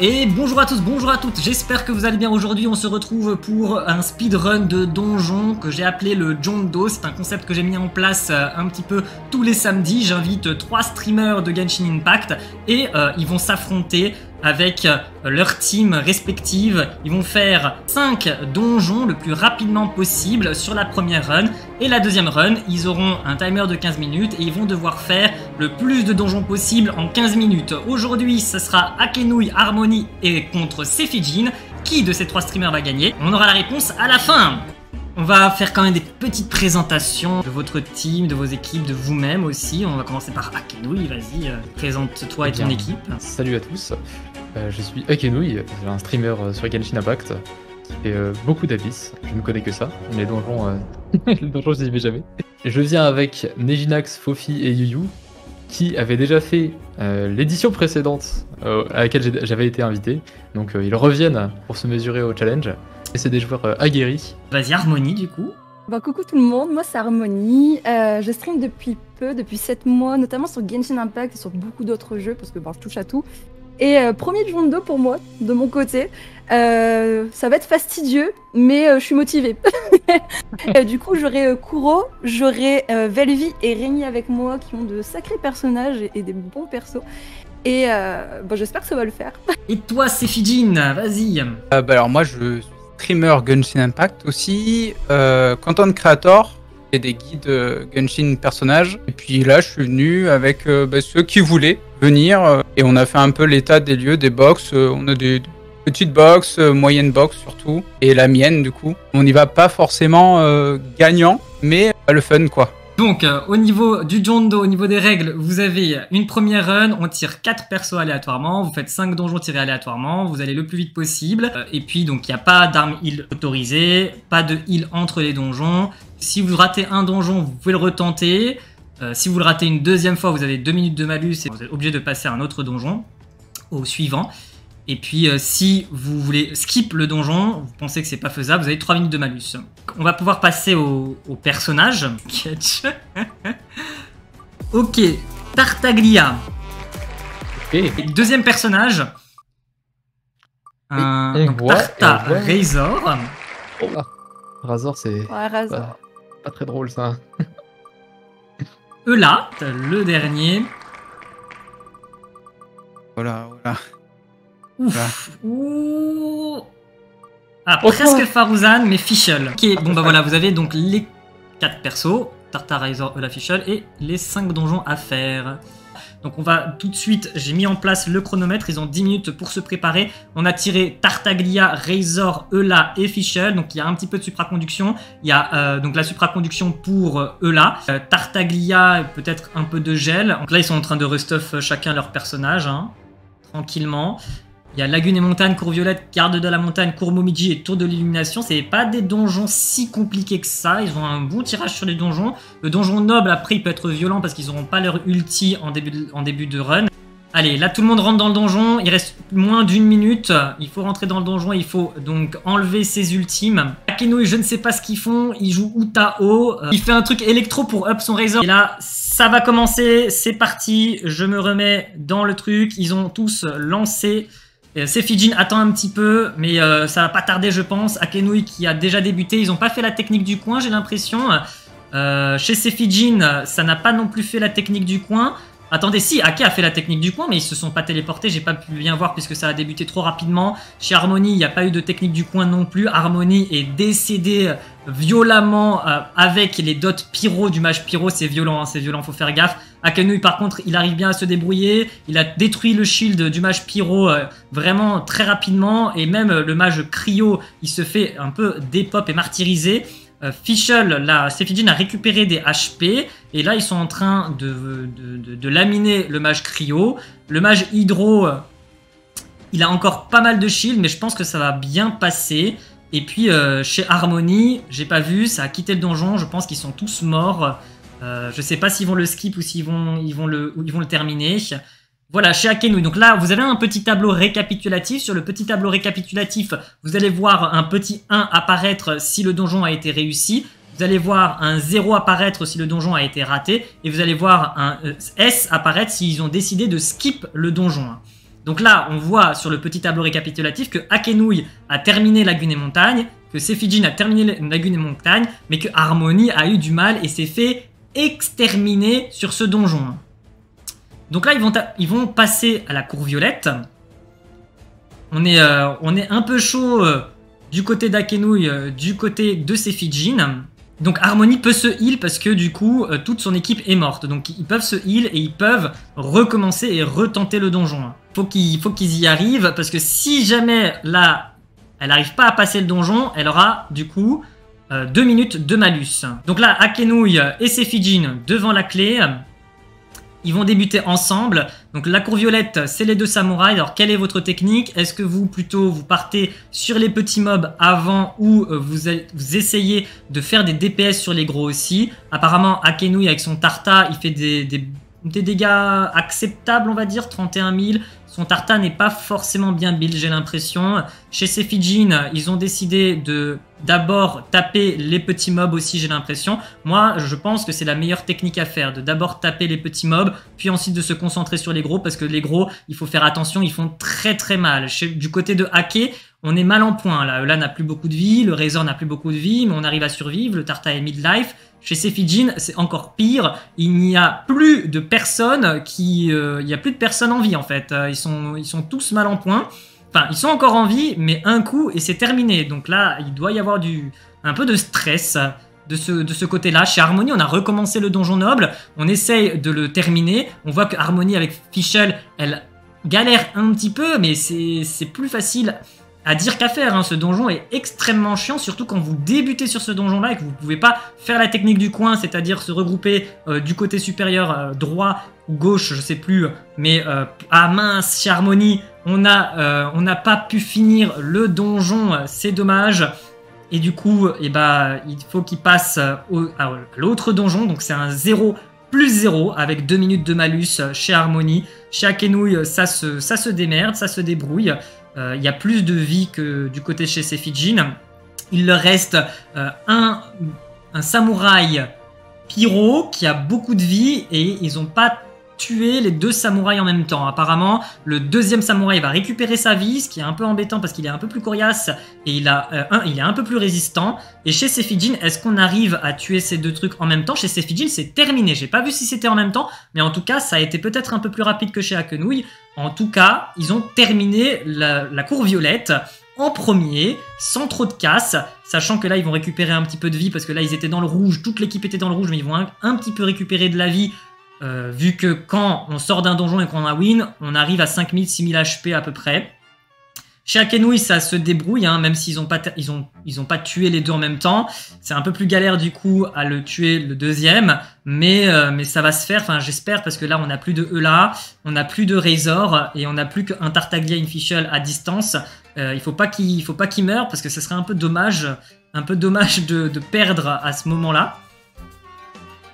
Et bonjour à tous, bonjour à toutes, j'espère que vous allez bien. Aujourd'hui on se retrouve pour un speedrun de donjon que j'ai appelé le Jondo. C'est un concept que j'ai mis en place un petit peu tous les samedis. J'invite 3 streamers de Genshin Impact et ils vont s'affronter avec leur team respective. Ils vont faire 5 donjons le plus rapidement possible sur la première run. Et la deuxième run, ils auront un timer de 15 minutes et ils vont devoir faire le plus de donjons possible en 15 minutes. Aujourd'hui, ce sera Akenouille, Harmony et contre Sephijin. Qui de ces 3 streamers va gagner? On aura la réponse à la fin. On va faire quand même des petites présentations de votre team, de vos équipes, de vous-même aussi. On va commencer par Akenouille, vas-y, présente-toi et ton équipe. Salut à tous, je suis Akenouille, un streamer sur Genshin Impact qui fait beaucoup d'Abyss. Je ne connais que ça, les donjons, les donjons je n'y vais jamais. Je viens avec Nejinax, Fofi et Yuyu qui avaient déjà fait l'édition précédente à laquelle j'avais été invité. Donc ils reviennent pour se mesurer au challenge. Et c'est des joueurs aguerris. Vas-y, Harmony du coup. Bah, coucou tout le monde, moi c'est Harmony. Je stream depuis peu, depuis 7 mois, notamment sur Genshin Impact et sur beaucoup d'autres jeux parce que bon, je touche à tout. Et premier Jondo pour moi, de mon côté. Ça va être fastidieux, mais je suis motivée. Du coup, j'aurai Kuro, j'aurai Velvi et Rémi avec moi qui ont de sacrés personnages et des bons persos. Et bon, j'espère que ça va le faire. Et toi, Sephijin, vas-y. Alors moi, je suis streamer Genshin Impact aussi, content creator et des guides Genshin personnages. Et puis là, je suis venu avec ceux qui voulaient venir et on a fait un peu l'état des lieux, des box. On a des petites box, moyennes box surtout, et la mienne du coup. On n'y va pas forcément gagnant, mais le fun quoi. Donc, au niveau du Jondo, au niveau des règles, vous avez une première run, on tire 4 persos aléatoirement, vous faites 5 donjons tirés aléatoirement, vous allez le plus vite possible. Et puis, donc, il n'y a pas d'armes heal autorisées, pas de heal entre les donjons. Si vous ratez un donjon, vous pouvez le retenter. Si vous le ratez une deuxième fois, vous avez 2 minutes de malus et vous êtes obligé de passer à un autre donjon, au suivant. Et puis, si vous voulez skip le donjon, vous pensez que c'est pas faisable, vous avez 3 minutes de malus. On va pouvoir passer au personnage. Ok, Tartaglia. Et Deuxième personnage. Donc Tarta Razor. Oh, Razor, c'est Ouais, Razor. pas très drôle ça. Eula, le dernier. Voilà, voilà. Ouf. Ouh. Ah, presque Farouzan, mais Fischl. Ok, bon bah voilà, vous avez donc les 4 persos, Tarta, Razor, Eula, Fischl, et les 5 donjons à faire. Donc on va tout de suite, j'ai mis en place le chronomètre, ils ont 10 minutes pour se préparer. On a tiré Tartaglia, Razor, Eula et Fischl, donc il y a un petit peu de supraconduction. Il y a donc la supraconduction pour Eula. Tartaglia, peut-être un peu de gel. Donc là ils sont en train de restuff chacun leur personnage, hein, tranquillement. Il y a Lagune et Montagne, Cour Violette, Garde de la Montagne, Cour Momiji et Tour de l'Illumination. C'est pas des donjons si compliqués que ça. Ils ont un bon tirage sur les donjons. Le donjon noble, après, il peut être violent parce qu'ils n'auront pas leur ulti en début de run. Allez, là, tout le monde rentre dans le donjon. Il reste moins d'1 minute. Il faut rentrer dans le donjon. Il faut donc enlever ses ultimes. Akenouille, je ne sais pas ce qu'ils font. Il joue Utao. Il fait un truc électro pour up son Razor. Et là, ça va commencer. C'est parti. Je me remets dans le truc. Ils ont tous lancé. Sephijin attend un petit peu, mais ça va pas tarder je pense. Akenouille qui a déjà débuté, ils n'ont pas fait la technique du coin j'ai l'impression. Chez Sephijin, ça n'a pas non plus fait la technique du coin. Attendez, si, Ake a fait la technique du coin, mais ils se sont pas téléportés, j'ai pas pu bien voir puisque ça a débuté trop rapidement. Chez Harmony, il n'y a pas eu de technique du coin non plus. Harmony est décédé violemment avec les dots pyro du mage pyro, c'est violent, faut faire gaffe. Akenouille par contre, il arrive bien à se débrouiller, il a détruit le shield du mage pyro vraiment très rapidement, et même le mage cryo, il se fait un peu dépop et martyriser. Fischl, là, Sephijin a récupéré des HP et là ils sont en train de laminer le mage cryo. Le mage hydro, il a encore pas mal de shield mais je pense que ça va bien passer. Et puis chez Harmony, j'ai pas vu, ça a quitté le donjon, je pense qu'ils sont tous morts. Je sais pas s'ils vont le skip ou s'ils vont le terminer. Voilà, chez Akenouille. Donc là, vous avez un petit tableau récapitulatif. Sur le petit tableau récapitulatif, vous allez voir un petit 1 apparaître si le donjon a été réussi. Vous allez voir un 0 apparaître si le donjon a été raté. Et vous allez voir un S apparaître s'ils ont décidé de skip le donjon. Donc là, on voit sur le petit tableau récapitulatif que Akenouille a terminé Lagune et Montagne, que Sefijin a terminé Lagune et Montagne, mais que Harmony a eu du mal et s'est fait exterminer sur ce donjon. Donc là, ils vont passer à la cour violette. On est un peu chaud du côté d'Akenouille, du côté de Sefijin. Donc Harmony peut se heal parce que du coup, toute son équipe est morte. Donc ils peuvent se heal et ils peuvent recommencer et retenter le donjon. Faut qu'ils y arrivent parce que si jamais là, elle n'arrive pas à passer le donjon, elle aura du coup 2 minutes de malus. Donc là, Akenouille et Sefijin devant la clé. Ils vont débuter ensemble. Donc la cour violette, c'est les deux samouraïs. Alors quelle est votre technique? Est-ce que vous partez sur les petits mobs avant ou vous essayez de faire des DPS sur les gros aussi? Apparemment Akenouille avec son Tarta, il fait des dégâts acceptables, on va dire, 31 000. Son Tarta n'est pas forcément bien build, j'ai l'impression. Chez Sefijin, ils ont décidé de d'abord taper les petits mobs aussi, j'ai l'impression. Moi, je pense que c'est la meilleure technique à faire, de d'abord taper les petits mobs, puis ensuite de se concentrer sur les gros, parce que les gros, il faut faire attention, ils font très très mal. Du côté de Ake, on est mal en point. Là n'a plus beaucoup de vie, le Razor n'a plus beaucoup de vie, mais on arrive à survivre, le Tarta est midlife. Chez Sefijin, c'est encore pire. Il n'y a plus de personnes il y a plus de personnes en vie en fait. Ils sont tous mal en point. Enfin, ils sont encore en vie, mais un coup et c'est terminé. Donc là, il doit y avoir un peu de stress de ce côté-là. Chez Harmony, on a recommencé le donjon noble. On essaye de le terminer. On voit que Harmony avec Fischl, elle galère un petit peu, mais c'est plus facile à dire qu'à faire, hein. Ce donjon est extrêmement chiant, surtout quand vous débutez sur ce donjon-là et que vous ne pouvez pas faire la technique du coin, c'est-à-dire se regrouper du côté supérieur droit ou gauche, je sais plus, mais mince, chez Harmony, on n'a pas pu finir le donjon, c'est dommage. Et du coup, il faut qu'il passe à l'autre donjon, donc c'est un 0+0 avec 2 minutes de malus chez Harmony. Chez Akenouille, ça se démerde, ça se débrouille. Il y a plus de vie que du côté chez Sefijin. Il leur reste un samouraï pyro qui a beaucoup de vie et ils n'ont pas tué les deux samouraïs en même temps. Apparemment, le deuxième samouraï va récupérer sa vie, ce qui est un peu embêtant parce qu'il est un peu plus coriace et il est un peu plus résistant. Et chez Sefijin, est-ce qu'on arrive à tuer ces deux trucs en même temps? Chez Sefijin, c'est terminé. J'ai pas vu si c'était en même temps, mais en tout cas, ça a été peut-être un peu plus rapide que chez Akenouille. En tout cas, ils ont terminé la cour violette en premier, sans trop de casse, sachant que là, ils vont récupérer un petit peu de vie parce que là, ils étaient dans le rouge, toute l'équipe était dans le rouge, mais ils vont un petit peu récupérer de la vie. Vu que quand on sort d'un donjon et qu'on a win, on arrive à 5000-6000 HP à peu près. Chez Akenouille, ça se débrouille, hein, même s'ils n'ont pas tué les deux en même temps. C'est un peu plus galère du coup à le tuer le deuxième, mais ça va se faire, enfin j'espère, parce que là on n'a plus de Eula, on n'a plus de Razor et on n'a plus qu'un Tartaglia et une Fischl à distance. Il faut pas qu'il meure parce que ce serait un peu dommage de perdre à ce moment-là.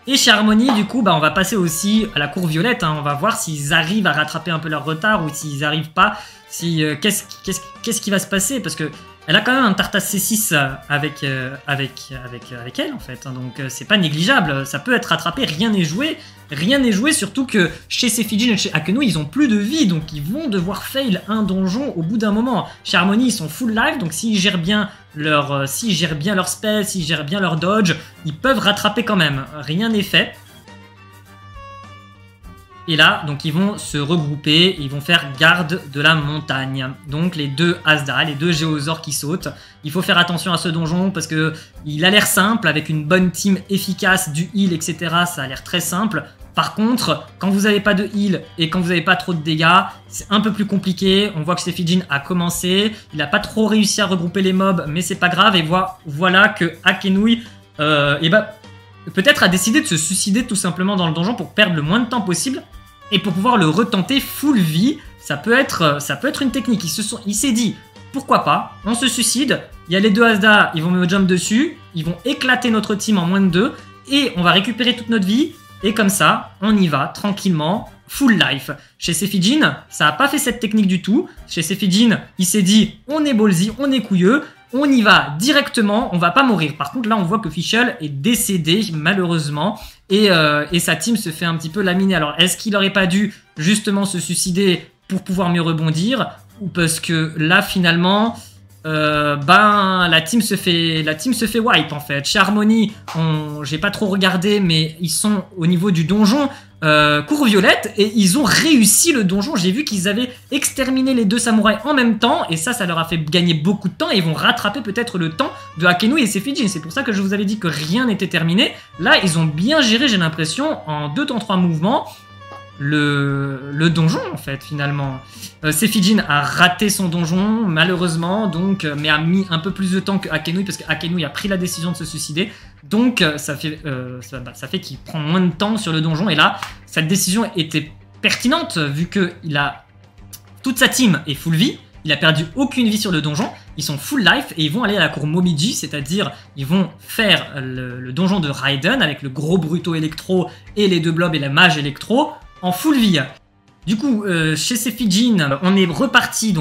Et chez Harmony, du coup, on va passer aussi à la cour violette. Hein. On va voir s'ils arrivent à rattraper un peu leur retard ou s'ils n'arrivent pas. Qu'est-ce qui va se passer? Parce que elle a quand même un Tartas C6 avec elle, en fait. Hein. Donc, c'est pas négligeable. Ça peut être rattrapé. Rien n'est joué. Rien n'est joué, surtout que chez Sefijin et chez Akenouille, ils ont plus de vie. Donc, ils vont devoir fail un donjon au bout d'un moment. Chez Harmony, ils sont full life. Donc, s'ils gèrent bien leur spell, s'ils gèrent bien leur dodge, ils peuvent rattraper quand même. Rien n'est fait. Et là, donc ils vont se regrouper, ils vont faire garde de la montagne. Donc les deux Asda, les deux Géosaures qui sautent. Il faut faire attention à ce donjon parce que il a l'air simple, avec une bonne team efficace, du heal, etc. Ça a l'air très simple. Par contre, quand vous n'avez pas de heal et quand vous n'avez pas trop de dégâts, c'est un peu plus compliqué. On voit que Sefijin a commencé, il n'a pas trop réussi à regrouper les mobs, mais c'est pas grave. Et voilà que Akenouille, peut-être a décidé de se suicider tout simplement dans le donjon pour perdre le moins de temps possible et pour pouvoir le retenter full vie. Ça peut être une technique. Il s'est dit, pourquoi pas, on se suicide, il y a les deux Asda, ils vont me jump dessus, ils vont éclater notre team en moins de 2 et on va récupérer toute notre vie et comme ça, on y va tranquillement, full life. Chez Sefijin, ça n'a pas fait cette technique du tout. Chez Sefijin, il s'est dit, on est ballsy, on est couilleux, on y va directement, on va pas mourir. Par contre, là, on voit que Fischl est décédé, malheureusement, et sa team se fait un petit peu laminer. Alors, est-ce qu'il aurait pas dû justement se suicider pour pouvoir mieux rebondir, ou parce que là finalement la team se fait wipe en fait. Chez Harmony, j'ai pas trop regardé, mais ils sont au niveau du donjon cour violette et ils ont réussi le donjon. J'ai vu qu'ils avaient exterminé les deux samouraïs en même temps et ça leur a fait gagner beaucoup de temps et ils vont rattraper peut-être le temps de Akenui et Sefijin. C'est pour ça que je vous avais dit que rien n'était terminé. Là, ils ont bien géré, j'ai l'impression, en 2 temps 3 mouvements le donjon en fait finalement. Sefijin a raté son donjon malheureusement, donc mais a mis un peu plus de temps que Akenui parce que Akenui a pris la décision de se suicider, donc ça fait qu'il prend moins de temps sur le donjon. Et là cette décision était pertinente vu que toute sa team est full vie, il a perdu aucune vie sur le donjon, ils sont full life et ils vont aller à la cour Momiji, c'est-à-dire ils vont faire le donjon de Raiden avec le gros Bruto électro et les 2 blobs et la mage électro en full vie. Du coup, chez Sefijin, on est reparti,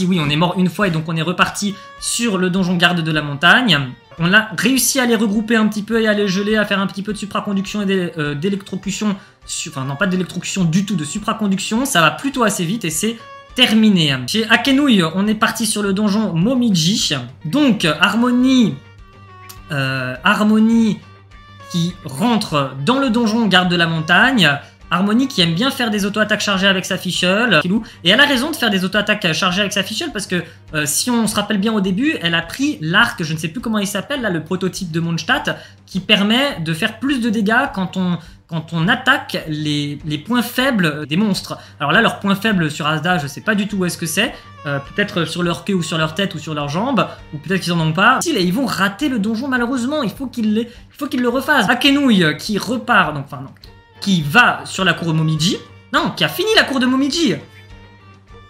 oui, on est mort une fois et donc on est reparti sur le donjon garde de la montagne. On a réussi à les regrouper un petit peu et à les geler, à faire un petit peu de supraconduction et d'électrocution, enfin non pas d'électrocution du tout, de supraconduction, ça va plutôt assez vite et c'est terminé. Chez Akenui, on est parti sur le donjon Momiji, donc Harmony qui rentre dans le donjon garde de la montagne. Harmony qui aime bien faire des auto-attaques chargées avec sa fichule. Et elle a raison de faire des auto-attaques chargées avec sa fichule parce que si on se rappelle bien au début, elle a pris l'arc, je ne sais plus comment il s'appelle, là, le prototype de Mondstadt, qui permet de faire plus de dégâts quand on attaque les points faibles des monstres. Alors là, leurs points faibles sur Asda, je sais pas du tout où est-ce que c'est. Peut-être sur leur queue ou sur leur tête ou sur leurs jambes, ou peut-être qu'ils en ont pas. Et ils vont rater le donjon malheureusement, il faut qu'ils le refassent. Akenui qui repart, donc enfin non, qui va sur la cour de Momiji. Non, qui a fini la cour de Momiji.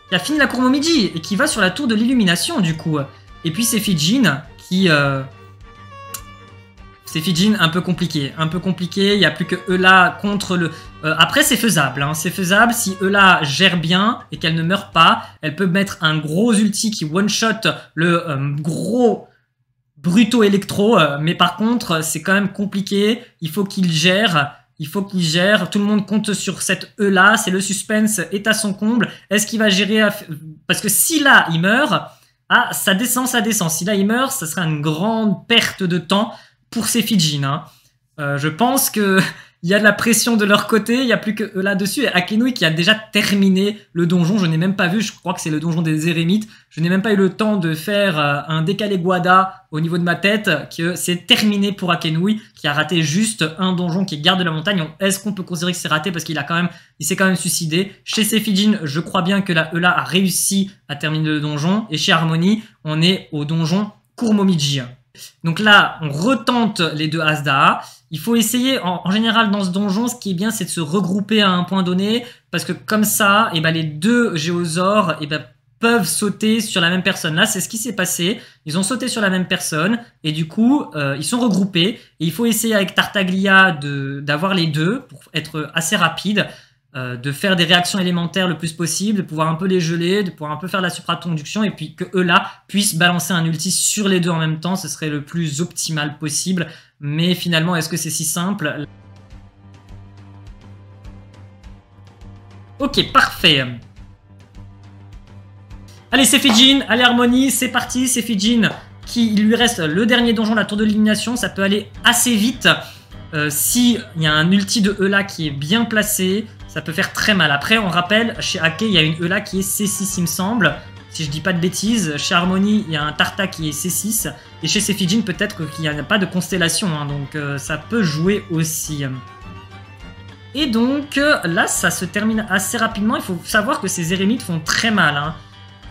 Qui a fini la cour Momiji et qui va sur la tour de l'illumination du coup. Et puis Sefijin qui... Sefijin un peu compliqué. Il n'y a plus que Eula contre le... après c'est faisable, hein, c'est faisable. Si Eula gère bien et qu'elle ne meurt pas, elle peut mettre un gros ulti qui one-shot le gros... Bruto électro, mais par contre c'est quand même compliqué. Il faut qu'il gère. Tout le monde compte sur cette E-là, c'est le suspense est à son comble. Est-ce qu'il va gérer... Parce que si là, il meurt, ça descend. Si là, il meurt, ça sera une grande perte de temps pour Sefijin. Hein. Je pense que il y a de la pression de leur côté, il n'y a plus que là-dessus. Et Akenui qui a déjà terminé le donjon, je n'ai même pas vu, je crois que c'est le donjon des Érémites. Je n'ai même pas eu le temps de faire un décalé Guada au niveau de ma tête, que c'est terminé pour Akenui, qui a raté juste un donjon qui est garde de la montagne. Est-ce qu'on peut considérer que c'est raté parce qu'il s'est quand même suicidé? Chez Sefijin, je crois bien que la Eula a réussi à terminer le donjon. Et chez Harmony, on est au donjon Cour Momiji. Donc là, on retente les 2 Asda. Il faut essayer, en général dans ce donjon, ce qui est bien, c'est de se regrouper à un point donné, parce que comme ça, les 2 géosaures peuvent sauter sur la même personne. Là, c'est ce qui s'est passé. Ils ont sauté sur la même personne, et du coup, ils sont regroupés. Et il faut essayer avec Tartaglia d'avoir les 2 pour être assez rapide, de faire des réactions élémentaires le plus possible, de pouvoir un peu les geler, de pouvoir un peu faire la supraconduction, et puis que eux-là puissent balancer un ulti sur les 2 en même temps. Ce serait le plus optimal possible. Mais finalement, est-ce que c'est si simple? Ok, parfait. Allez, Sefijin, allez Harmony, c'est parti. Sefijin, il lui reste le dernier donjon, la tour de l'élimination. Ça peut aller assez vite. Si il y a un ulti de Eula qui est bien placé, ça peut faire très mal. Après, on rappelle, chez Ake, il y a une Eula qui est C6, il me semble. Si je dis pas de bêtises, chez Harmony, il y a un Tarta qui est C6. Et chez Sefijin, peut-être qu'il n'y a pas de constellation. Hein, donc ça peut jouer aussi. Et donc là, ça se termine assez rapidement. Il faut savoir que ces Érémites font très mal. Hein.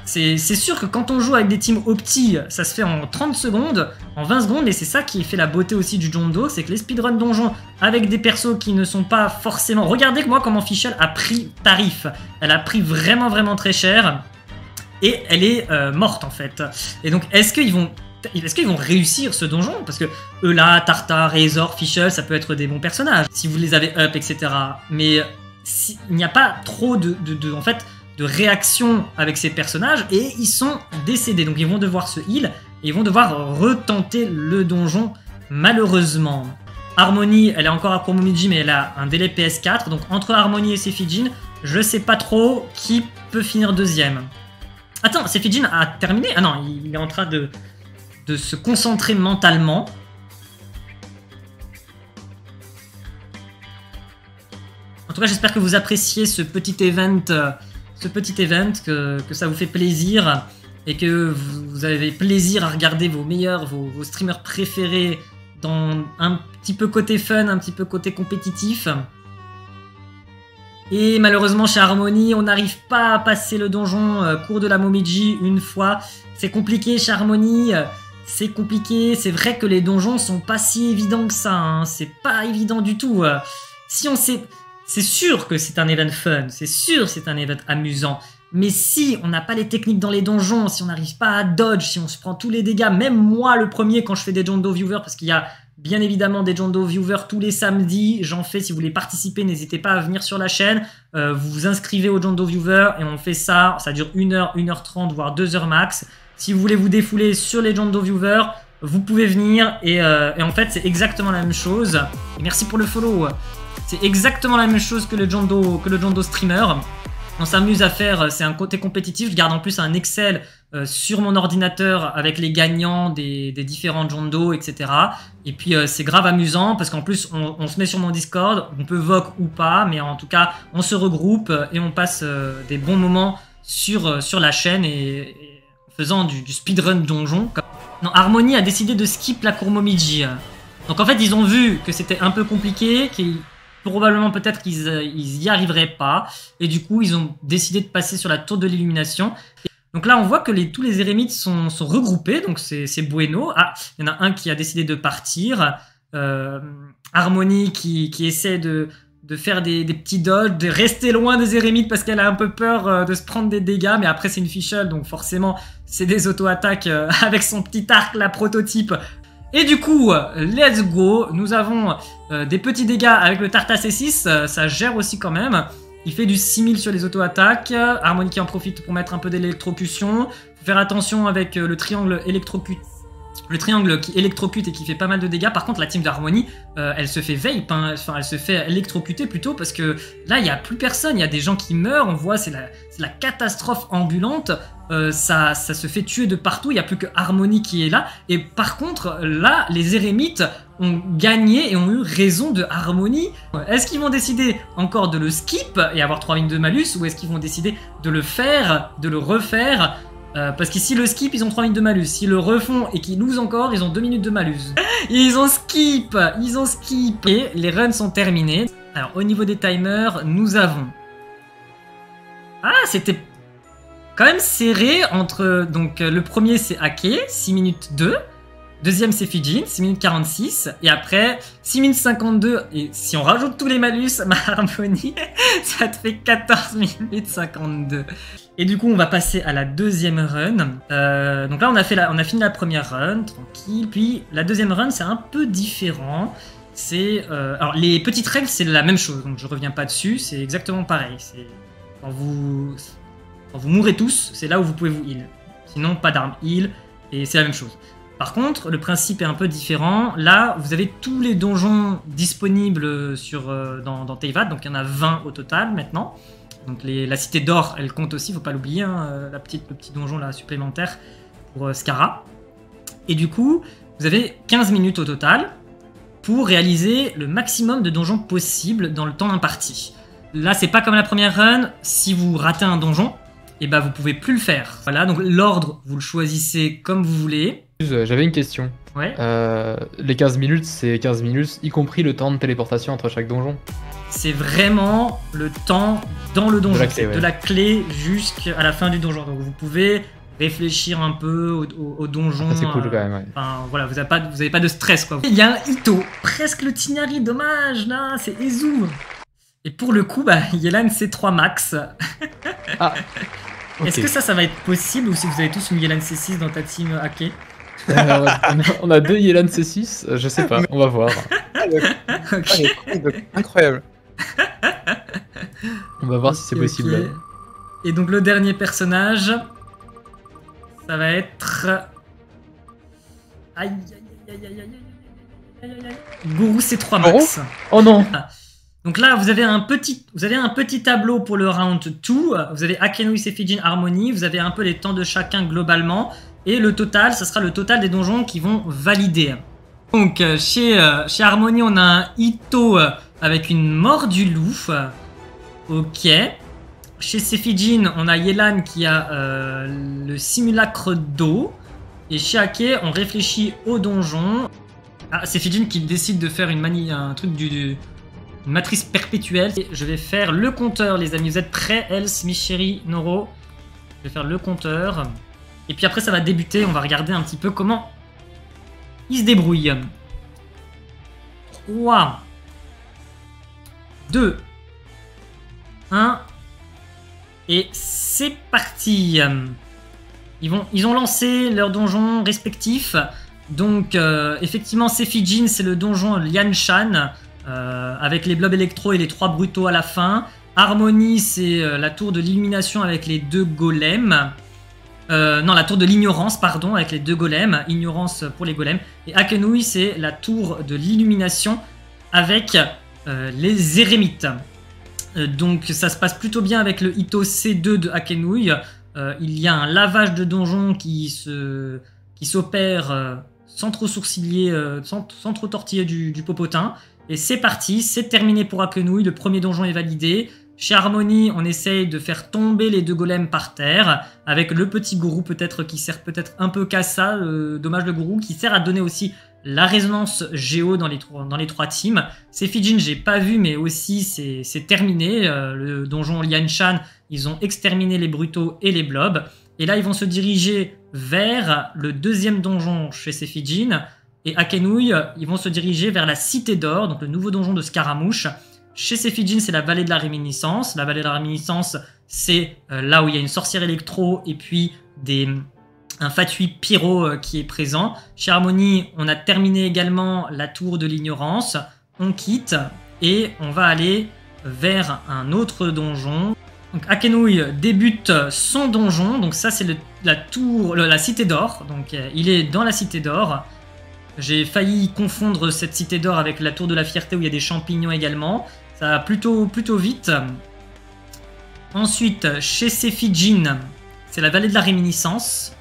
C'est sûr que quand on joue avec des teams opti, ça se fait en 30 secondes, en 20 secondes. Et c'est ça qui fait la beauté aussi du Jondo. C'est que les speedrun donjons avec des persos qui ne sont pas forcément... Regardez moi comment Fischl a pris tarif. Elle a pris vraiment très cher. Et elle est morte en fait. Et donc est-ce qu'ils vont réussir ce donjon? Parce que Eula, Tartar, Razor, Fischl, ça peut être des bons personnages si vous les avez up, etc. Mais il n'y a pas trop de réaction avec ces personnages et ils sont décédés. Donc ils vont devoir se heal et ils vont devoir retenter le donjon malheureusement. Harmony, elle est encore à Cour Momiji mais elle a un délai PS4. Donc entre Harmony et Sefijin, Je sais pas trop qui peut finir deuxième. Attends, c'est Fijin a terminé? Ah non, il est en train de se concentrer mentalement. En tout cas, j'espère que vous appréciez ce petit event, que ça vous fait plaisir et que vous avez plaisir à regarder vos streamers préférés dans un petit peu côté fun, un petit peu côté compétitif. Et malheureusement, chez Harmony, on n'arrive pas à passer le donjon cours de la Momiji une fois. C'est compliqué chez Harmony, c'est compliqué. C'est vrai que les donjons sont pas si évidents que ça, hein. C'est pas évident du tout. Si on sait... C'est sûr que c'est un event fun, c'est sûr que c'est un event amusant, mais si on n'a pas les techniques dans les donjons, si on n'arrive pas à dodge, si on se prend tous les dégâts, même moi le premier quand je fais des Jondo Viewers, parce qu'il y a bien évidemment des Jondo Viewers tous les samedis, j'en fais, si vous voulez participer, n'hésitez pas à venir sur la chaîne, vous vous inscrivez au Jondo Viewers et on fait ça, ça dure 1h, 1h30, voire 2h max. Si vous voulez vous défouler sur les Jondo Viewers, vous pouvez venir et en fait c'est exactement la même chose. Et merci pour le follow. C'est exactement la même chose que le Jondo streamer. On s'amuse à faire, c'est un côté compétitif. Je garde en plus un Excel sur mon ordinateur avec les gagnants des différents Jondo, etc. Et puis c'est grave amusant parce qu'en plus on se met sur mon Discord, on peut voc ou pas, mais en tout cas on se regroupe et on passe des bons moments sur la chaîne et en faisant du speedrun donjon. Non, Harmony a décidé de skip la cour Momiji. Donc en fait ils ont vu que c'était un peu compliqué, probablement peut-être qu'ils y arriveraient pas, et du coup ils ont décidé de passer sur la tour de l'illumination. Donc là on voit que tous les érémites sont regroupés, donc c'est bueno. Ah, il y en a un qui a décidé de partir, Harmony qui essaie de faire des petits dodges, de rester loin des érémites parce qu'elle a un peu peur de se prendre des dégâts, mais après c'est une fischl, donc forcément c'est des auto-attaques avec son petit arc, la prototype. Et du coup, let's go, nous avons des petits dégâts avec le Tarta C6, ça gère aussi quand même. Il fait du 6000 sur les auto-attaques, Harmony qui en profite pour mettre un peu d'électrocution. Faut faire attention avec le triangle qui électrocute et qui fait pas mal de dégâts. Par contre, la team d'Harmony, elle se fait vape, hein. Enfin, elle se fait électrocuter plutôt parce que là, il n'y a plus personne. Il y a des gens qui meurent. On voit, c'est la catastrophe ambulante. Ça se fait tuer de partout. Il n'y a plus que Harmony qui est là. Et par contre, là, les érémites ont gagné et ont eu raison de Harmony. Est-ce qu'ils vont décider encore de le skip et avoir 3000 de malus, ou est-ce qu'ils vont décider de le faire, de le refaire? Parce qu'ici le skip ils ont 3 minutes de malus, s'ils le refont et qu'ils lose encore ils ont 2 minutes de malus. Ils ont skip. Et les runs sont terminés. Alors au niveau des timers nous avons... Ah c'était quand même serré entre... Donc le premier c'est Ake, 6 minutes 2. Deuxième c'est Fijin, 6 minutes 46. Et après 6 minutes 52. Et si on rajoute tous les malus, ma Harmony, ça te fait 14 minutes 52. Et du coup, on va passer à la deuxième run. Donc là, on a fini la première run, tranquille. Puis la deuxième run, c'est un peu différent. Alors, les petites règles, c'est la même chose. Donc je reviens pas dessus. C'est exactement pareil. Quand vous mourrez tous, c'est là où vous pouvez vous heal. Sinon, pas d'arme heal. Et c'est la même chose. Par contre, le principe est un peu différent. Là, vous avez tous les donjons disponibles dans Teyvat. Donc il y en a 20 au total maintenant. Donc la cité d'or, elle compte aussi, faut pas l'oublier, hein, le petit donjon là, supplémentaire pour Scara. Et du coup, vous avez 15 minutes au total pour réaliser le maximum de donjons possible dans le temps imparti. Là, c'est pas comme la première run, si vous ratez un donjon, et bah vous pouvez plus le faire. Voilà, donc l'ordre, vous le choisissez comme vous voulez. J'avais une question. Ouais. Les 15 minutes, c'est 15 minutes, y compris le temps de téléportation entre chaque donjon. C'est vraiment le temps dans le donjon, de la clé jusqu'à la fin du donjon. Donc vous pouvez réfléchir un peu au donjon. C'est cool quand même, ouais. Enfin voilà, vous avez pas de stress quoi. Il y a un Ito, presque le Tignari, dommage là, c'est Ezu. Et pour le coup, bah Yelan c'est 3 max. Ah. Okay. Est-ce que ça va être possible, ou si vous avez tous une Yelan C6 dans ta team Ake? On a 2 Yelan C6, je sais pas, on va voir. Okay. Incroyable. On va voir si c'est possible. Okay. Et donc le dernier personnage, ça va être... Aïe aïe aïe aïe aïe aïe aïe aïe aïe. Gourou c'est 3 max. Oh non. Donc là, vous avez un petit tableau pour le round 2. Vous avez Akenui, Sefijin, Harmony. Vous avez un peu les temps de chacun globalement. Et le total, ça sera le total des donjons qui vont valider. Donc chez Harmony, on a un Ito avec une mort du loup. Ok. Chez Sefijin, on a Yelan qui a le simulacre d'eau. Et chez Ake, on réfléchit au donjon. Ah, Sefijin qui décide de faire un truc une matrice perpétuelle. Et je vais faire le compteur, les amis. Vous êtes prêts, Els, Micheri, Noro? Je vais faire le compteur. Et puis après, ça va débuter. On va regarder un petit peu comment il se débrouille. 3, 2, 1. Et c'est parti. Ils ont lancé leurs donjons respectifs. Donc, effectivement, Sefijin, c'est le donjon Lianshan. Avec les blobs électro et les 3 brutaux à la fin. Harmony, c'est la tour de l'illumination avec les 2 golems. Non, la tour de l'ignorance, pardon, avec les 2 golems. Ignorance pour les golems. Et Akenui, c'est la tour de l'illumination avec les érémites. Donc, ça se passe plutôt bien avec le Ito C2 de Akenui. Il y a un lavage de donjon qui s'opère sans trop sourciller, sans trop tortiller du popotin. Et c'est parti, c'est terminé pour Akenui, le premier donjon est validé. Chez Harmony, on essaye de faire tomber les 2 golems par terre, avec le petit gourou peut-être qui sert peut-être un peu qu'à ça, dommage le gourou, qui sert à donner aussi la résonance géo dans les 3 teams. Sefijin, j'ai pas vu, mais aussi c'est terminé. Le donjon Lianshan, ils ont exterminé les brutaux et les blobs. Et là, ils vont se diriger vers le 2e donjon chez Sefijin. Et Akenui, ils vont se diriger vers la Cité d'Or, donc le nouveau donjon de Scaramouche. Chez Sefijin, c'est la vallée de la réminiscence. La vallée de la réminiscence, c'est là où il y a une sorcière électro et puis un fatui pyro qui est présent. Chez Harmony, on a terminé également la tour de l'ignorance. On quitte et on va aller vers un autre donjon. Donc Akenui débute son donjon. Donc ça, c'est la Cité d'Or. Donc il est dans la Cité d'Or. J'ai failli confondre cette Cité d'Or avec la tour de la fierté où il y a des champignons également. Ça va plutôt vite. Ensuite, chez Sefijin, c'est la vallée de la réminiscence.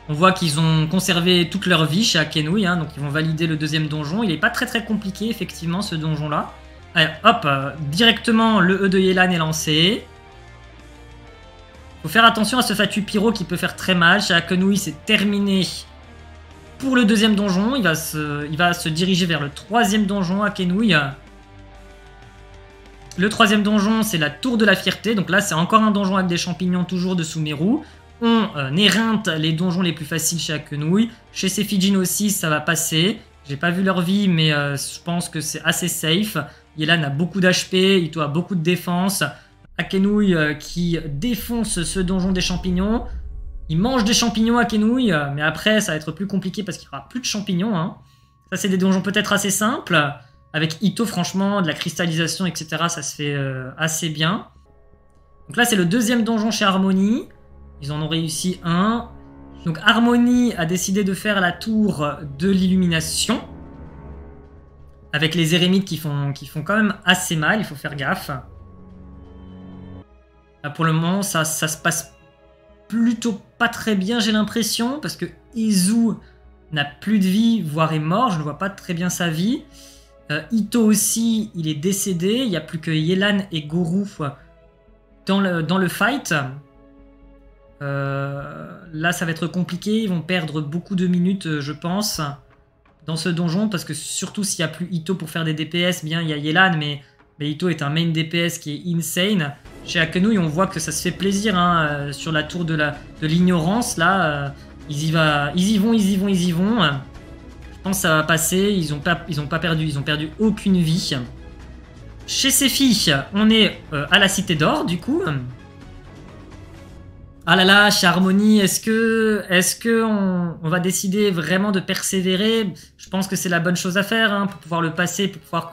On voit qu'ils ont conservé toute leur vie chez Akenui, hein, donc ils vont valider le 2e donjon. Il n'est pas très compliqué, effectivement, ce donjon-là. Allez, hop, directement, le E de Yelan est lancé. Faut faire attention à ce Fatu Pyro qui peut faire très mal. Chez Akenui, c'est terminé pour le 2e donjon. Il va se diriger vers le 3e donjon, Akenui. Le 3e donjon, c'est la tour de la fierté. Donc là, c'est encore un donjon avec des champignons, toujours de Sumeru. On éreinte les donjons les plus faciles chez Akenui. Chez Sefijin aussi, ça va passer. J'ai pas vu leur vie, mais je pense que c'est assez safe. Yelan a beaucoup d'HP, Ito a beaucoup de défense. Akenui qui défonce ce donjon des champignons. Il mange des champignons Akenui, mais après, ça va être plus compliqué parce qu'il n'y aura plus de champignons. Hein. Ça, c'est des donjons peut-être assez simples. Avec Ito, franchement, de la cristallisation, etc., ça se fait assez bien. Donc là, c'est le 2e donjon chez Harmony. Ils en ont réussi un. Donc Harmony a décidé de faire la tour de l'illumination. Avec les érémites qui font quand même assez mal, il faut faire gaffe. Là, pour le moment, ça se passe plutôt pas très bien, j'ai l'impression. Parce que Izu n'a plus de vie, voire est mort. Je ne vois pas très bien sa vie. Ito aussi, il est décédé. Il n'y a plus que Yelan et Gourou dans le fight. Là, ça va être compliqué. Ils vont perdre beaucoup de minutes, je pense, dans ce donjon. Parce que surtout, s'il n'y a plus Ito pour faire des DPS, bien, il y a Yelan, mais Ito est un main DPS qui est insane. Chez Akenui, on voit que ça se fait plaisir hein, sur la tour de l'ignorance. Là, ils y vont. Je pense que ça va passer. Ils ont perdu aucune vie. Chez Sefi, on est à la Cité d'Or, du coup. Ah là là, chez Harmony, est-ce que on va décider vraiment de persévérer? Je pense que c'est la bonne chose à faire hein, pour pouvoir le passer, pour pouvoir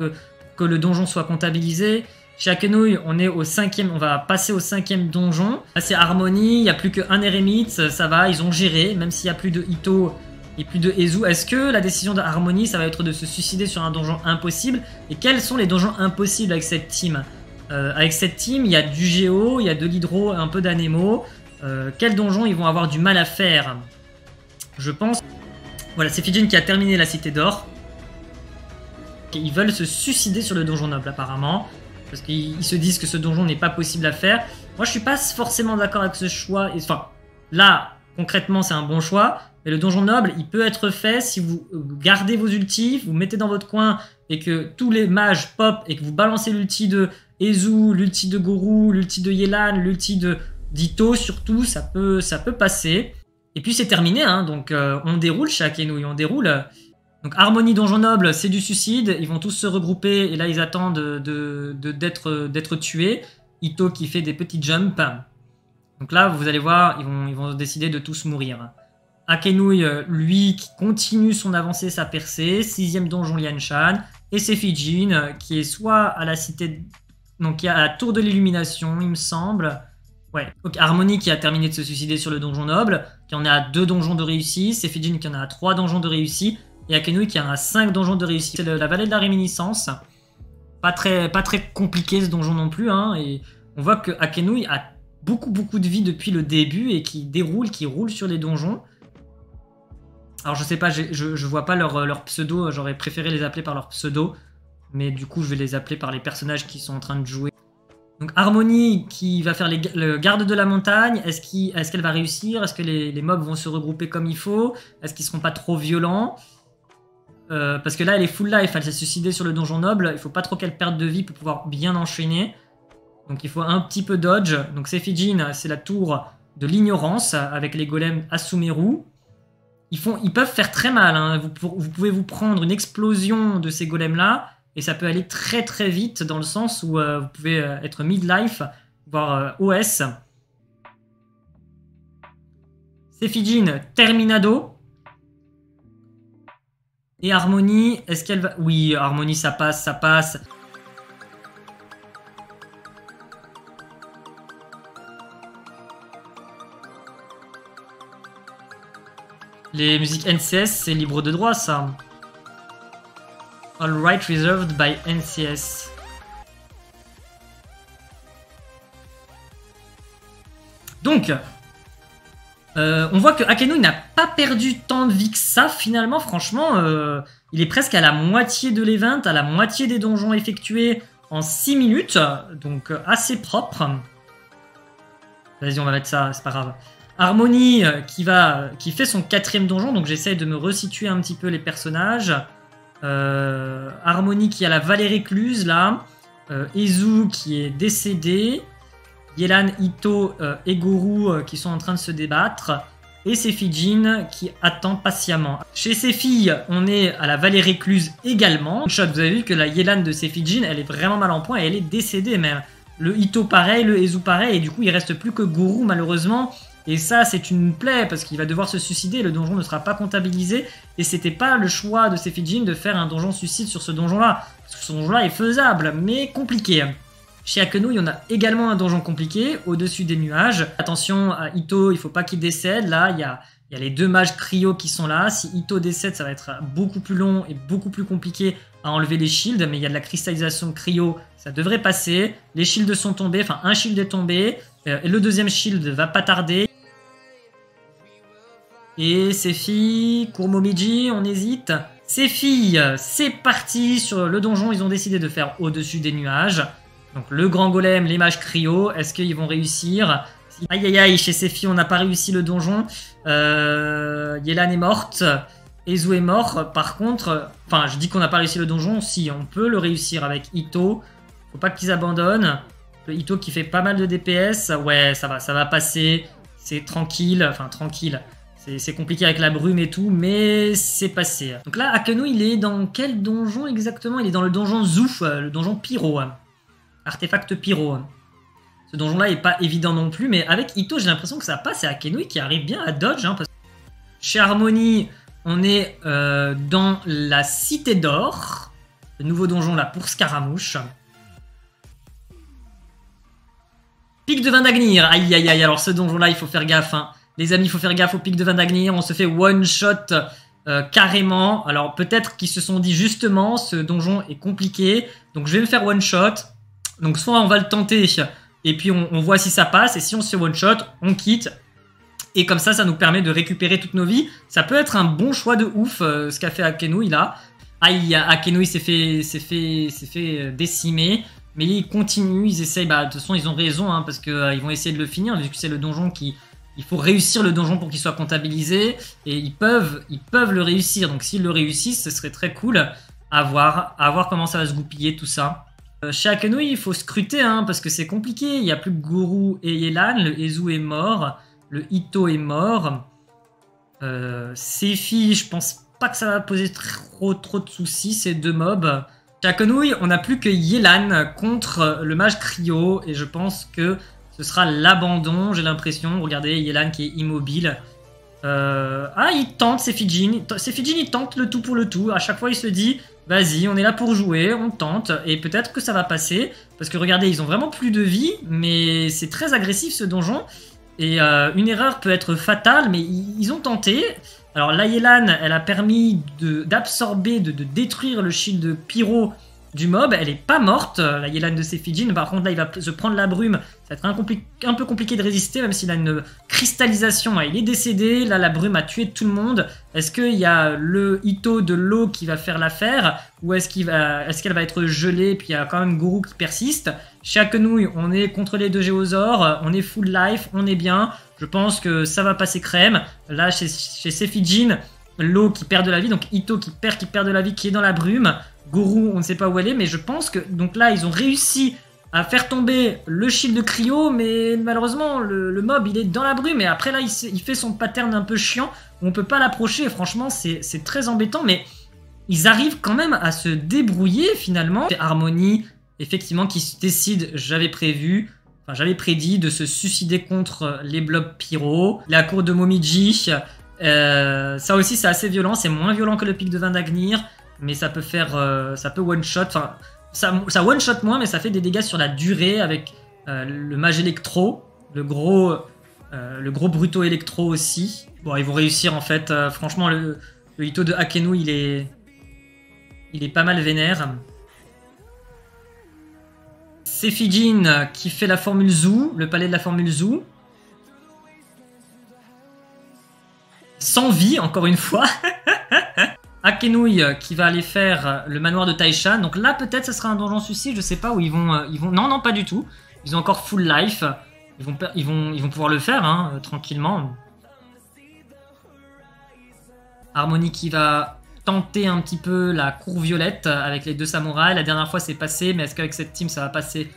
que le donjon soit comptabilisé. Chez Akenui, on va passer au 5e donjon. Là, c'est Harmony, il n'y a plus qu'un Eremite, ça va, ils ont géré. Même s'il n'y a plus de Ito, et plus de Ezu. Est-ce que la décision d'Harmony, ça va être de se suicider sur un donjon impossible? Et quels sont les donjons impossibles avec cette team? Avec cette team, il y a du Géo, il y a de l'Hydro, un peu d'Anemo. Quels donjons ils vont avoir du mal à faire? Je pense... Voilà, c'est Fijin qui a terminé la Cité d'Or. Ils veulent se suicider sur le donjon noble, apparemment. Parce qu'ils se disent que ce donjon n'est pas possible à faire. Moi, je suis pas forcément d'accord avec ce choix. Enfin, là, concrètement, c'est un bon choix. Mais le donjon noble, il peut être fait si vous gardez vos ultis, vous mettez dans votre coin et que tous les mages pop et que vous balancez l'ulti de Ezu, l'ulti de Gourou, l'ulti de Yelan, l'ulti de Ditto, surtout, ça peut passer. Et puis c'est terminé, hein, donc on déroule chez Akenouille, on déroule. Donc Harmony Donjon Noble, c'est du suicide, ils vont tous se regrouper et là ils attendent d'être tués. Itto qui fait des petits jumps. Donc là, vous allez voir, ils vont décider de tous mourir. Akenouille, lui, qui continue son avancée, sa percée. 6ème donjon Lianshan. Et c'est Fijin, qui est soit à la cité... Donc, qui est à la tour de l'illumination, il me semble. Ouais. Donc, Harmony qui a terminé de se suicider sur le donjon noble, qui en est à 2 donjons de réussite. C'est Fijin qui en a à 3 donjons de réussite. Et Akenouille qui en a 5 donjons de réussite. C'est la vallée de la réminiscence. Pas très compliqué ce donjon non plus. Hein, et on voit que Akenouille a beaucoup de vie depuis le début et qui roule sur les donjons. Alors je sais pas, je vois pas leur pseudo, j'aurais préféré les appeler par leur pseudo, mais du coup je vais les appeler par les personnages qui sont en train de jouer. Donc Harmony qui va faire le garde de la montagne, est-ce qu'elle va réussir? Est-ce que les mobs vont se regrouper comme il faut? Est-ce qu'ils seront pas trop violents? Parce que là elle est full life, elle s'est suicidée sur le donjon noble, il faut pas trop qu'elle perde de vie pour pouvoir bien enchaîner. Donc il faut un petit peu dodge. Donc c'est Fijin, c'est la tour de l'ignorance avec les golems Asumeru. Ils peuvent faire très mal. Hein. Vous pouvez vous prendre une explosion de ces golems-là et ça peut aller très vite dans le sens où vous pouvez être midlife, voire OS. C'est Fijin, Terminado. Et Harmony, est-ce qu'elle va... Oui, Harmony, ça passe. Les musiques NCS, c'est libre de droit, ça. All right reserved by NCS. Donc, on voit que Akenouille n'a pas perdu tant de vie que ça, finalement. Franchement, il est presque à la moitié de l'event, à la moitié des donjons effectués en 6 minutes. Donc, assez propre. Vas-y, on va mettre ça, c'est pas grave. Harmony qui fait son 4ème donjon, donc j'essaye de me resituer un petit peu les personnages. Harmony qui a la vallée récluse là. Ezu qui est décédé. Yelan, Itto et Gourou qui sont en train de se débattre. Et c'est Fijin qui attend patiemment. Chez ses filles, on est à la vallée récluse également. Vous avez vu que la Yelan de ses Fijin, elle est vraiment mal en point et elle est décédée même. Le Itto pareil, le Ezu pareil, et du coup il reste plus que Gourou malheureusement. Et ça, c'est une plaie parce qu'il va devoir se suicider, le donjon ne sera pas comptabilisé. Et c'était pas le choix de ces Fijin de faire un donjon suicide sur ce donjon-là. Parce que ce donjon-là est faisable, mais compliqué. Chez Akenouille, on a également un donjon compliqué, au-dessus des nuages. Attention à Itto, il faut pas qu'il décède. Là, il y a les 2 mages cryo qui sont là. Si Itto décède, ça va être beaucoup plus long et beaucoup plus compliqué à enlever les shields. Mais il y a de la cristallisation cryo, ça devrait passer. Les shields sont tombés, enfin un shield est tombé. Et le 2e shield va pas tarder. Et ces filles, Kurmomiji, on hésite. Ces filles, c'est parti sur le donjon, ils ont décidé de faire au-dessus des nuages. Donc le grand golem, les mages cryo, est-ce qu'ils vont réussir? Aïe aïe aïe, chez ces filles, on n'a pas réussi le donjon. Yelan est morte, Ezu est mort. Par contre, enfin, je dis qu'on n'a pas réussi le donjon, si, on peut le réussir avec Itto. Faut pas qu'ils abandonnent. Le Itto qui fait pas mal de DPS, ouais, ça va passer. C'est tranquille, enfin tranquille. C'est compliqué avec la brume et tout, mais c'est passé. Donc là, Akenouille, il est dans quel donjon exactement? Il est dans le donjon Zouf, le donjon Pyro. Artefact Pyro. Ce donjon-là est pas évident non plus, mais avec Itto, j'ai l'impression que ça passe. C'est Akenouille qui arrive bien à dodge. Hein, parce que chez Harmony, on est dans la Cité d'Or. Le nouveau donjon là pour Scaramouche. Pic de Vindagnir. Aïe aïe aïe, alors ce donjon-là, il faut faire gaffe. Hein. Les amis, il faut faire gaffe au pic de Vindagnyr. On se fait one-shot carrément. Alors peut-être qu'ils se sont dit justement, ce donjon est compliqué. Donc je vais me faire one-shot. Donc soit on va le tenter et puis on voit si ça passe. Et si on se fait one-shot, on quitte. Et comme ça nous permet de récupérer toutes nos vies. Ça peut être un bon choix de ouf, ce qu'a fait Akenouille là. Aïe, Akenouille s'est fait décimer. Mais ils continuent, ils essayent. Bah, de toute façon, ils ont raison, hein, parce qu'ils vont essayer de le finir, vu que c'est le donjon qui... Il faut réussir le donjon pour qu'il soit comptabilisé. Et ils peuvent le réussir. Donc s'ils le réussissent, ce serait très cool à voir comment ça va se goupiller, tout ça. Chez Akenouille, il faut scruter, hein, parce que c'est compliqué. Il n'y a plus que Guru et Yelan. Le Ezu est mort. Le Ito est mort. Seifi, je pense pas que ça va poser trop de soucis, ces deux mobs. Chez Akenouille, on n'a plus que Yelan contre le mage Cryo. Et je pense que ce sera l'abandon, j'ai l'impression. Regardez, Yelan qui est immobile. Il tente Seifijin. Seifijin, il tente le tout pour le tout. À chaque fois, il se dit, vas-y, on est là pour jouer, on tente. Et peut-être que ça va passer. Parce que regardez, ils ont vraiment plus de vie. Mais c'est très agressif, ce donjon. Et une erreur peut être fatale, mais ils ont tenté. Alors la Yelan, elle a permis d'absorber, de détruire le shield pyro du mob. Elle est pas morte, la Yelan de Seifijin. Par contre, là, il va se prendre la brume. Ça va être un peu compliqué de résister, même s'il a une cristallisation. Il est décédé. Là, la brume a tué tout le monde. Est-ce qu'il y a le Ito de l'eau qui va faire l'affaire? Ou est-ce qu'elle va être gelée? Puis il y a quand même Guru qui persiste. Chez Akenouille, on est contre les deux géosaures. On est full life. On est bien. Je pense que ça va passer crème. Là, chez Seifijin, l'eau qui perd de la vie. Donc Ito qui perd de la vie, qui est dans la brume. Guru, on ne sait pas où elle est, mais je pense que... Donc là, ils ont réussi à faire tomber le shield de Cryo, mais malheureusement, le mob, il est dans la brume. Et après, là, il fait son pattern un peu chiant. On ne peut pas l'approcher. Franchement, c'est très embêtant, mais ils arrivent quand même à se débrouiller, finalement. C'est Harmony, effectivement, qui se décide, j'avais prédit de se suicider contre les blobs pyro. La cour de Momiji, ça aussi, c'est assez violent. C'est moins violent que le pic de Vindagnyr. Mais ça peut faire, ça peut one shot, enfin ça one shot moins, mais ça fait des dégâts sur la durée avec le mage électro, le gros bruto électro aussi. Bon, ils vont réussir en fait. Franchement, le Ito de Akenouille, il est pas mal vénère. Seifijin qui fait la formule Zoo, le palais de la formule Zoo. Sans vie, encore une fois. Akenouille qui va aller faire le manoir de Taishan. Donc là, peut-être, ce sera un donjon suicide. Je sais pas où ils vont. Non, pas du tout. Ils ont encore full life. Ils vont pouvoir le faire, hein, tranquillement. Harmony qui va tenter un petit peu la cour violette avec les deux samouraïs. La dernière fois, c'est passé, mais est-ce qu'avec cette team, ça va passer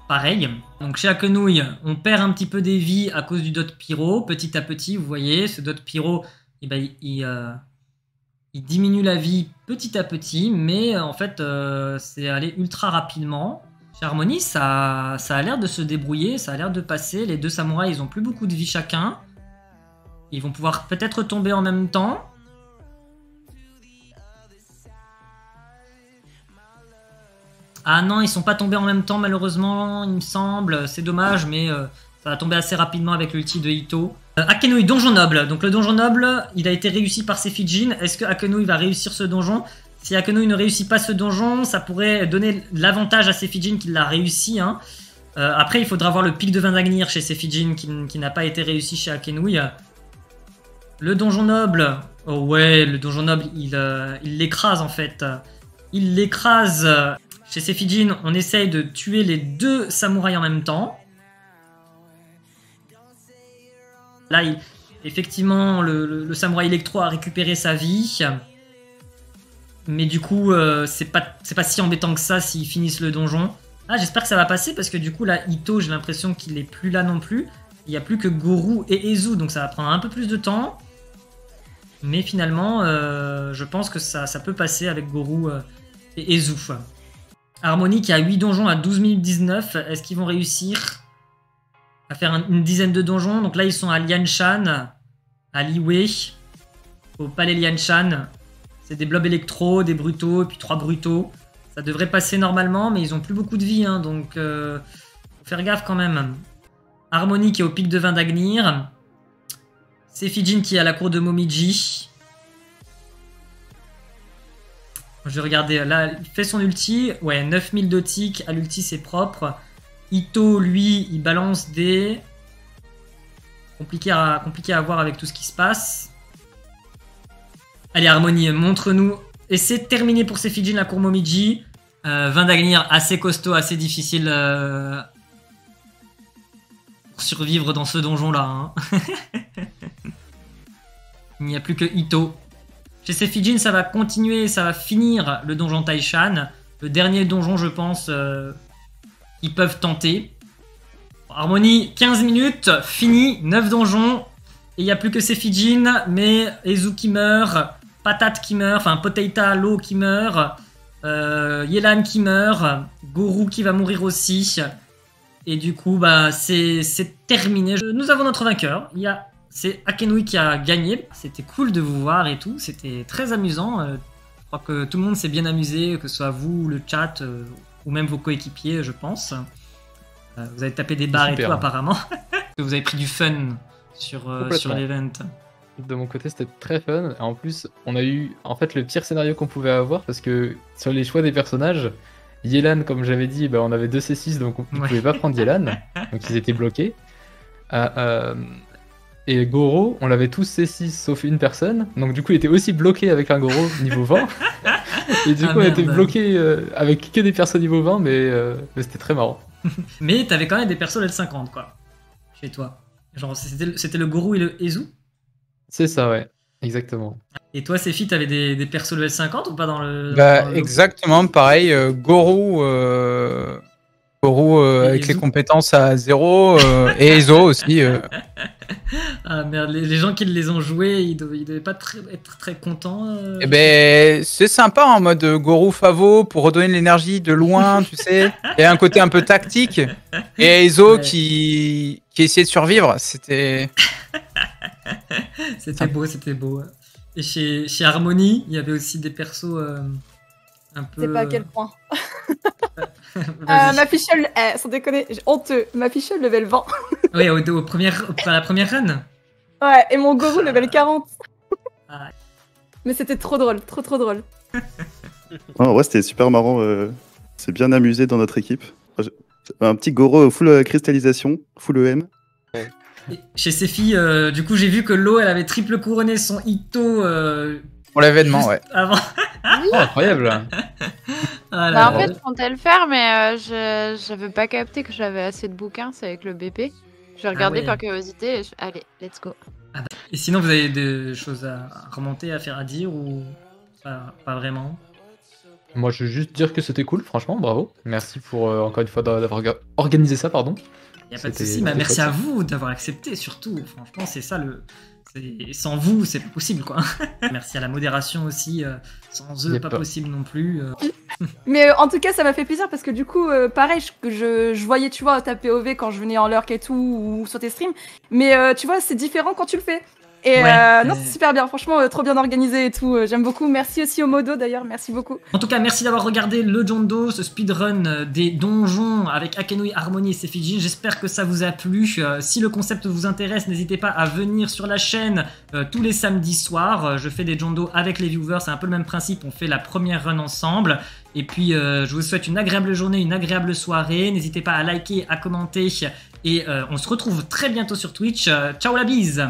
pareil? Donc chez Akenouille, on perd un petit peu des vies à cause du dot pyro. Petit à petit, vous voyez, ce dot pyro, eh ben, il diminue la vie petit à petit, mais en fait, c'est allé ultra rapidement. Chez Harmony, ça a l'air de se débrouiller, ça a l'air de passer. Les deux samouraïs, ils ont plus beaucoup de vie chacun. Ils vont pouvoir peut-être tomber en même temps. Ah non, ils sont pas tombés en même temps, malheureusement, il me semble. C'est dommage, mais ça va tomber assez rapidement avec l'ulti de Ito. Akenouille, donjon noble. Donc le donjon noble, il a été réussi par Seifijin. Est-ce que Akenouille va réussir ce donjon? Si Akenouille ne réussit pas ce donjon, ça pourrait donner l'avantage à Seifijin qui l'a réussi. Hein. Après, il faudra voir le pic de Vindagnyr chez Seifijin qui n'a pas été réussi chez Akenouille. Le donjon noble, oh ouais, le donjon noble, il l'écrase en fait. Il l'écrase. Chez Seifijin, on essaye de tuer les deux samouraïs en même temps. Là, effectivement, le samouraï électro a récupéré sa vie. Mais du coup, c'est pas si embêtant que ça s'ils finissent le donjon. Ah, j'espère que ça va passer parce que du coup, là, Ito, j'ai l'impression qu'il est plus là non plus. Il n'y a plus que Guru et Ezu, donc ça va prendre un peu plus de temps. Mais finalement, je pense que ça peut passer avec Guru et Ezu. Harmony qui a 8 donjons à 12 minutes 19. Est-ce qu'ils vont réussir à faire une dizaine de donjons? Donc là, ils sont à Lianshan, à Liyue, au palais Lianshan. C'est des blobs électro, des brutaux, et puis 3 brutaux. Ça devrait passer normalement, mais ils ont plus beaucoup de vie, hein, donc faut faire gaffe quand même. Harmony qui est au pic de Vindagnyr. C'est Fijin qui est à la cour de Momiji. Je vais regarder, là, il fait son ulti. Ouais, 9000 de tic, à l'ulti c'est propre. Ito, lui, il balance des... Compliqué à voir avec tout ce qui se passe. Allez, Harmonie, montre-nous. Et c'est terminé pour ces Fijin, la cour Momiji. Vindagnir, assez costaud, assez difficile pour survivre dans ce donjon-là. Hein. Il n'y a plus que Ito. Chez ces Fijin, ça va continuer, ça va finir le donjon Taishan. Le dernier donjon, je pense, ils peuvent tenter. Harmonie, 15 minutes, fini, 9 donjons. Et il n'y a plus que ces Fijin, mais Ezu qui meurt, Patate qui meurt, enfin Potaita Lo qui meurt, Yelan qui meurt, Goro qui va mourir aussi. Et du coup, bah, c'est terminé. Nous avons notre vainqueur. C'est Akenui qui a gagné. C'était cool de vous voir et tout. C'était très amusant. Je crois que tout le monde s'est bien amusé, que ce soit vous, le chat, ou même vos coéquipiers, je pense. Vous avez tapé des barres et tout, apparemment. Vous avez pris du fun sur l'event. De mon côté, c'était très fun. Et en plus, on a eu en fait le pire scénario qu'on pouvait avoir parce que sur les choix des personnages, Yelan, comme j'avais dit, bah, on avait 2 C6, donc on ne pouvait pas prendre Yelan. Donc ils étaient bloqués. Et Goro, on l'avait tous C6 sauf une personne. Donc du coup, il était aussi bloqué avec un Goro niveau 20. Et du coup, on était bloqué avec que des personnes niveau 20, mais c'était très marrant. Mais t'avais quand même des persos level 50, quoi, chez toi. Genre, c'était le Goro et le Ezu. C'est ça, ouais. Exactement. Et toi, Sefi, t'avais des persos level 50 ou pas dans le... Bah, exactement, pareil. Goro avec les compétences à 0 et Ezo aussi. Ah merde, les gens qui les ont joués, ils devaient pas être très contents. Eh ben, c'est sympa en mode Goro Favo pour redonner de l'énergie de loin, tu sais. Il y a un côté un peu tactique. Et Ezo Ouais. qui essayait de survivre, c'était... C'était beau, c'était beau. Et chez Harmonie, il y avait aussi des persos un peu... Je sais pas à quel point. Vas-y. Ma fichole, sans déconner, honteux. Ma fichole level 20. Oui, à la première run. Ouais, et mon Goro level 40. Ah. Mais c'était trop drôle, trop drôle. En vrai, c'était super marrant. C'est bien amusé dans notre équipe. Un petit Goro full cristallisation, full EM. Et chez Sefi, du coup, j'ai vu que Lo, elle avait triple couronné son Ito Pour l'événement, juste ouais. avant. Oh, incroyable. Ah là Bah, en là. fait, je comptais le faire, mais j'avais pas capté que j'avais assez de bouquins, c'est avec le BP. J'ai regardé ouais. par curiosité et allez, let's go. Et sinon, vous avez des choses à remonter, à faire, à dire ou pas vraiment? Moi, je veux juste dire que c'était cool, franchement, bravo. Merci pour, encore une fois, d'avoir organisé ça, pardon. Il n'y a pas de C'était- souci, mais c'était merci chouette, à vous d'avoir accepté, surtout. Franchement, c'est ça le. Sans vous, c'est pas possible, quoi. Merci à la modération aussi. Sans eux, Yep. pas possible non plus. Mais en tout cas, ça m'a fait plaisir parce que du coup, pareil, je voyais, tu vois, ta POV quand je venais en lurk et tout, ou sur tes streams. Mais tu vois, c'est différent quand tu le fais. Et Ouais, non, c'est super bien, franchement, trop bien organisé et tout. J'aime beaucoup. Merci aussi au Modo d'ailleurs, merci beaucoup. En tout cas, merci d'avoir regardé le Jondo, ce speedrun des donjons avec Akenui, Harmonie et Sefiji. J'espère que ça vous a plu. Si le concept vous intéresse, n'hésitez pas à venir sur la chaîne tous les samedis soirs. Je fais des Jondo avec les viewers, c'est un peu le même principe. On fait la première run ensemble. Et puis, je vous souhaite une agréable journée, une agréable soirée. N'hésitez pas à liker, à commenter. Et on se retrouve très bientôt sur Twitch. Ciao la bise!